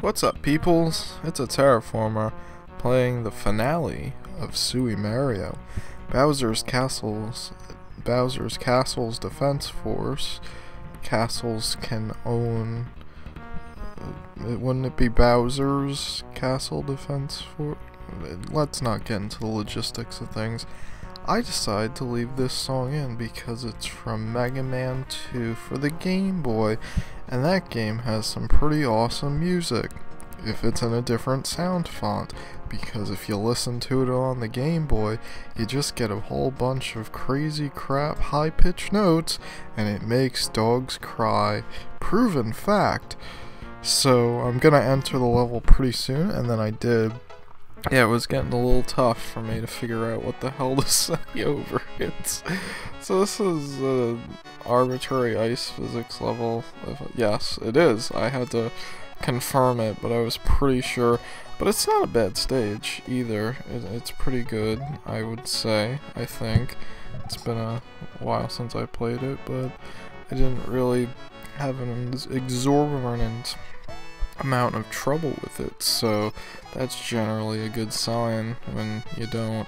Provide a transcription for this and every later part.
What's up, peoples? It's a Terraformer playing the finale of Sui Mario. Bowser's Castle's Defense Force. Castles can own. Wouldn't it be Bowser's Castle Defense Force? Let's not get into the logistics of things. I decided to leave this song in because it's from Mega Man 2 for the Game Boy, and that game has some pretty awesome music if it's in a different sound font, because if you listen to it on the Game Boy, you just get a whole bunch of crazy crap high-pitched notes, and it makes dogs cry. Proven fact. So I'm gonna enter the level pretty soon, and then I did. Yeah, it was getting a little tough for me to figure out what the hell to say over it. So this is an arbitrary ice physics level. Yes, it is. I had to confirm it, but I was pretty sure. But it's not a bad stage either. It's pretty good, I would say, I think. It's been a while since I played it, but I didn't really have an exorbitant amount of trouble with it, so that's generally a good sign when you don't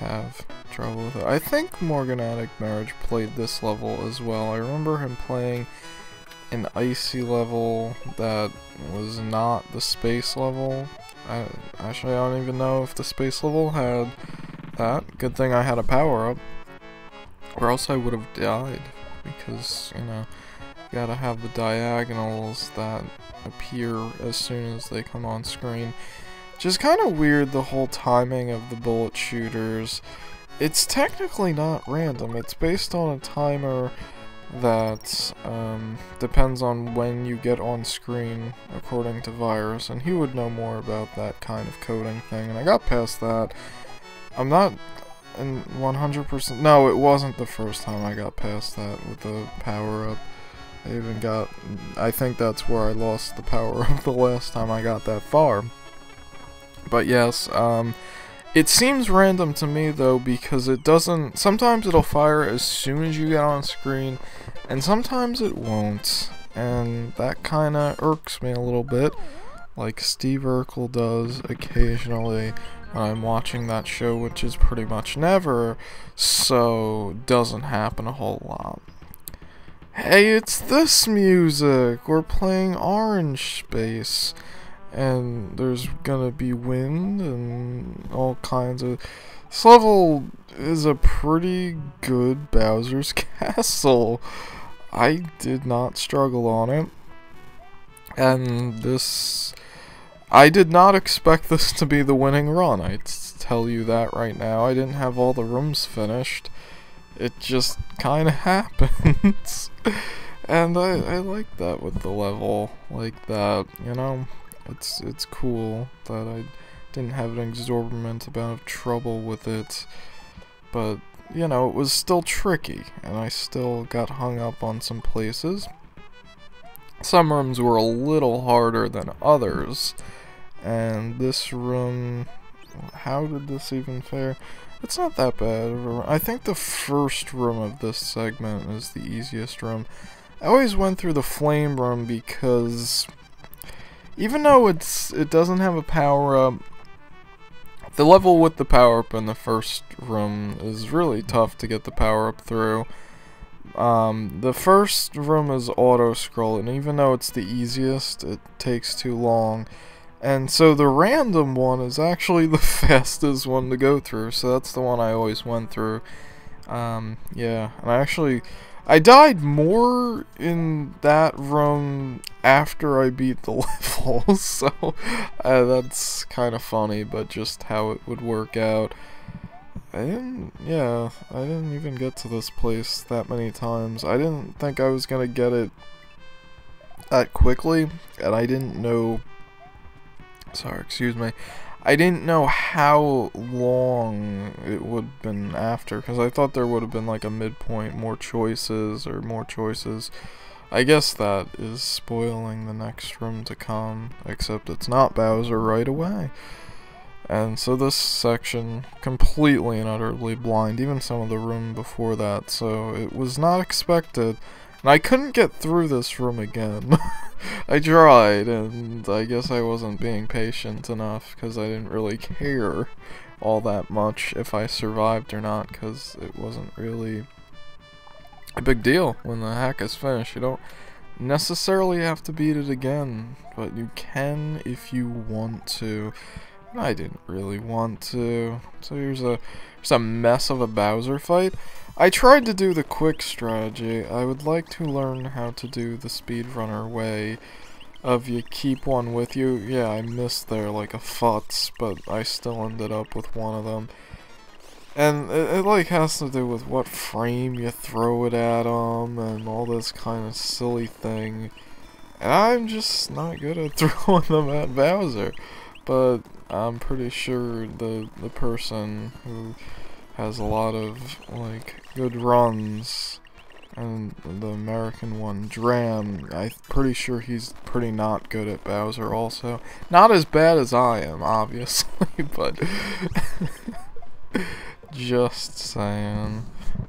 have trouble with it. I think Morganatic Marriage played this level as well. I remember him playing an icy level that was not the space level. Actually, I don't even know if the space level had that. Good thing I had a power-up, or else I would have died, because, you know, you gotta have the diagonals that appear as soon as they come on screen. Just kind of weird, the whole timing of the bullet shooters. It's technically not random. It's based on a timer that depends on when you get on screen, according to Virus, and he would know more about that kind of coding thing, and I got past that. I'm not 100%. No, it wasn't the first time I got past that with the power-up. I think that's where I lost the power-up the last time I got that far. But yes, it seems random to me though, because it doesn't, sometimes it'll fire as soon as you get on screen, and sometimes it won't, and that kinda irks me a little bit, like Steve Urkel does occasionally when I'm watching that show, which is pretty much never, so doesn't happen a whole lot. Hey, it's this music! We're playing Orange Space, and there's gonna be wind and all kinds of... This level is a pretty good Bowser's Castle. I did not struggle on it, and this... I did not expect this to be the winning run, I tell you that right now. I didn't have all the rooms finished. It just kinda happens. And I like that with the level like that, you know? It's cool that I didn't have an exorbitant amount of trouble with it. But, you know, it was still tricky, and I still got hung up on some places. Some rooms were a little harder than others, and this room... How did this even fare? It's not that bad. I think the first room of this segment is the easiest room. I always went through the flame room because even though it doesn't have a power-up, the level with the power-up in the first room is really tough to get the power-up through. The first room is auto-scroll, and even though it's the easiest, it takes too long. And so the random one is actually the fastest one to go through, so that's the one I always went through. Yeah, and I died more in that room after I beat the level, so that's kind of funny, but just how it would work out. I didn't even get to this place that many times. I didn't think I was gonna get it that quickly, and I didn't know... Sorry, excuse me. I didn't know how long it would have been after, because I thought there would have been like a midpoint, more choices. I guess that is spoiling the next room to come, except it's not Bowser right away. And so this section, completely and utterly blind, even some of the room before that, so it was not expected. And I couldn't get through this room again. I tried, and I guess I wasn't being patient enough, because I didn't really care all that much if I survived or not, because it wasn't really a big deal when the hack is finished. You don't necessarily have to beat it again, but you can if you want to. And I didn't really want to. So here's a mess of a Bowser fight. I tried to do the quick strategy. I would like to learn how to do the speedrunner way of you keep one with you. Yeah, I missed there like a futz, but I still ended up with one of them. And it like has to do with what frame you throw it at them and all this kind of silly thing. And I'm just not good at throwing them at Bowser. But I'm pretty sure the person who has a lot of like good runs, and the American one, Dram, I'm pretty sure he's pretty not good at Bowser also. Not as bad as I am, obviously, but just saying.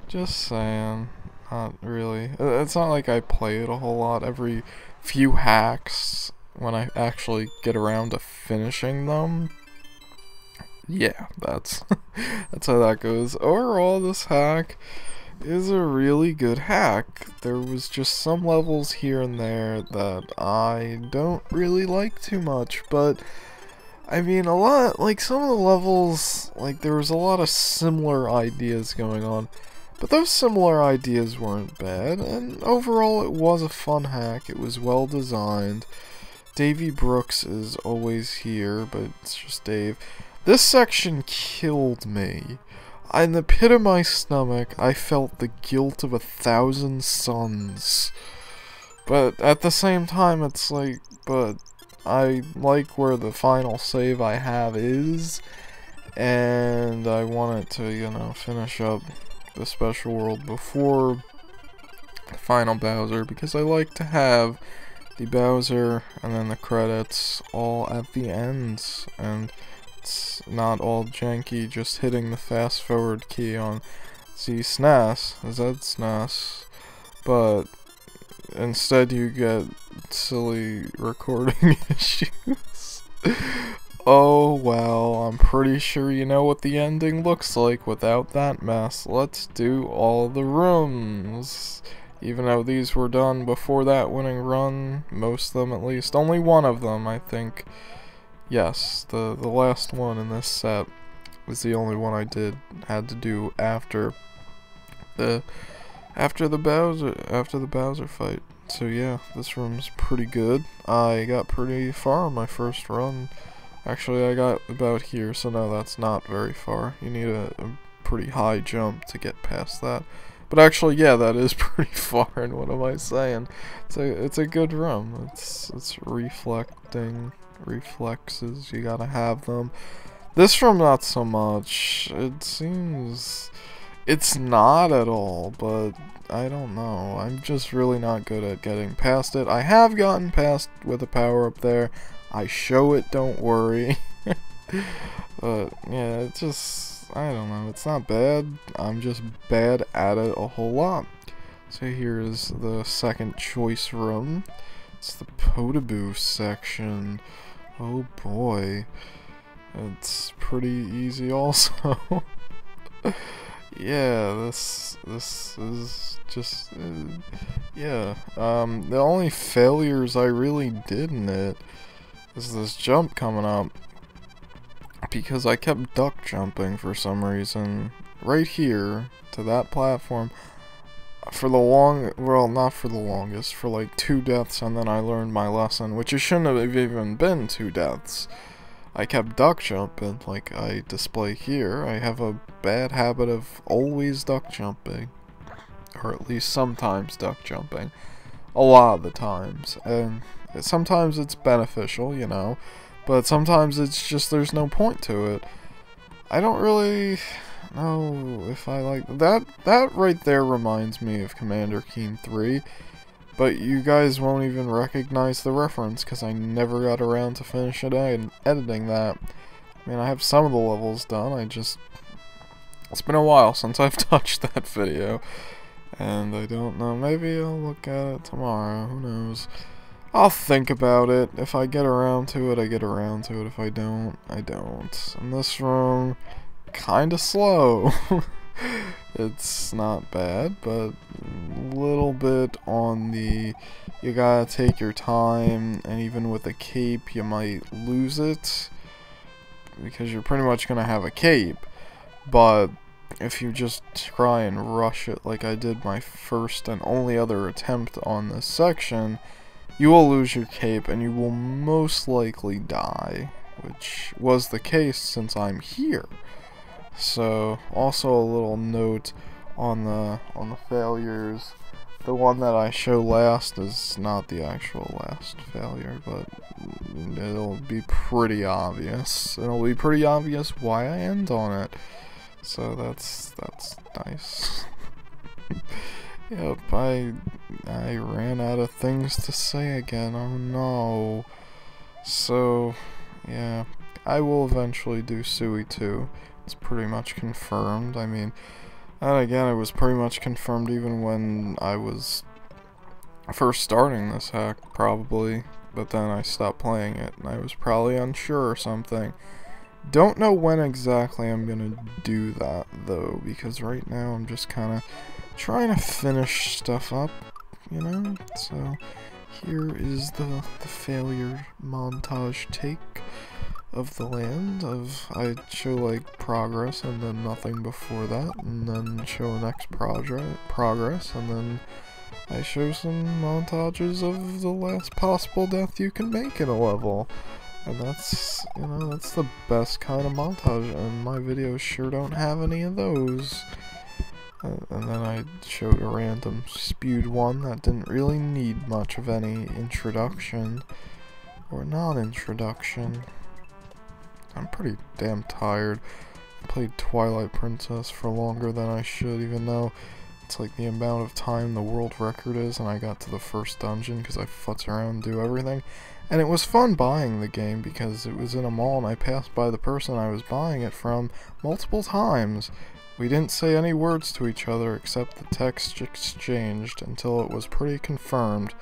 Just saying. Not really. It's not like I play it a whole lot. Every few hacks, when I actually get around to finishing them, yeah, that's that's how that goes. Overall, this hack is a really good hack. There was just some levels here and there that I don't really like too much, but I mean, a lot, like some of the levels, like there was a lot of similar ideas going on, but those similar ideas weren't bad, and overall it was a fun hack. It was well designed. Davy Brooks is always here, but it's just Dave. This section killed me. In the pit of my stomach, I felt the guilt of 1,000 suns. But at the same time, it's like, but I like where the final save I have is, and I want it to, you know, finish up the special world before the final Bowser, because I like to have the Bowser and then the credits all at the end, and it's not all janky just hitting the fast forward key on Z SNES, SNES, but instead you get silly recording issues. Oh well, I'm pretty sure you know what the ending looks like without that mess. Let's do all the rooms. Even though these were done before that winning run, most of them at least. Only one of them, I think. Yes, the last one in this set was the only one I had to do after the Bowser fight. So yeah, this room's pretty good. I got pretty far on my first run. Actually, I got about here, so no, that's not very far. You need a pretty high jump to get past that. But actually, yeah, that is pretty far, and what am I saying? It's a good room. It's reflecting reflexes, you gotta have them. This room, not so much. It seems it's not at all, but I don't know. I'm just really not good at getting past it. I have gotten past with a power up there. I show it, don't worry. But yeah, it's just, I don't know, it's not bad. I'm just bad at it a whole lot. So here's the second choice room. It's the Potaboo section. Oh boy. It's pretty easy also. Yeah, this is just, yeah. The only failures I really did in it is this jump coming up, because I kept duck jumping for some reason right here to that platform for the well, not for the longest, for like 2 deaths, and then I learned my lesson, which it shouldn't have even been 2 deaths. I kept duck jumping, like I display here. I have a bad habit of always duck jumping, or at least sometimes duck jumping, a lot of the times, and sometimes it's beneficial, you know, but sometimes it's just there's no point to it. I don't really know if I like that. That right there reminds me of Commander Keen 3, but you guys won't even recognize the reference because I never got around to finishing and editing that. I mean, I have some of the levels done, it's been a while since I've touched that video. And I don't know, maybe I'll look at it tomorrow, who knows. I'll think about it. If I get around to it, I get around to it. If I don't, I don't. And this room, kinda slow. It's not bad, but a little bit on the, you gotta take your time, and even with a cape, you might lose it, because you're pretty much gonna have a cape, but if you just try and rush it like I did my first and only other attempt on this section, you will lose your cape and you will most likely die, which was the case since I'm here. So, also a little note on the failures. The one that I show last is not the actual last failure, but it'll be pretty obvious. It'll be pretty obvious why I end on it. So that's nice. Yep, I ran out of things to say again. Oh no. So, yeah, I will eventually do Sui 2. It's pretty much confirmed. I mean, and again, it was pretty much confirmed even when I was first starting this hack, probably. But then I stopped playing it, and I was probably unsure or something. Don't know when exactly I'm gonna do that, though, because right now I'm just kind of trying to finish stuff up, you know? So, here is the failure montage take of the land. I show like progress and then nothing before that, and then show next progress, and then I show some montages of the last possible death you can make in a level. And that's, you know, that's the best kind of montage, and my videos sure don't have any of those. And then I showed a random spewed one that didn't really need much of any introduction, or non-introduction. I'm pretty damn tired. I played Twilight Princess for longer than I should, even though it's like the amount of time the world record is, and I got to the first dungeon because I futz around and do everything. And it was fun buying the game because it was in a mall and I passed by the person I was buying it from multiple times. We didn't say any words to each other except the text exchanged until it was pretty confirmed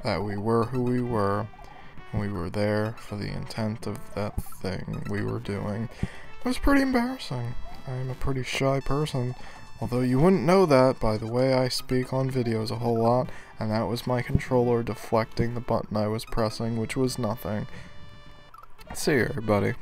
that we were who we were. We were there for the intent of that thing we were doing. It was pretty embarrassing. I'm a pretty shy person, although you wouldn't know that by the way I speak on videos a whole lot, and that was my controller deflecting the button I was pressing, which was nothing. See you, everybody.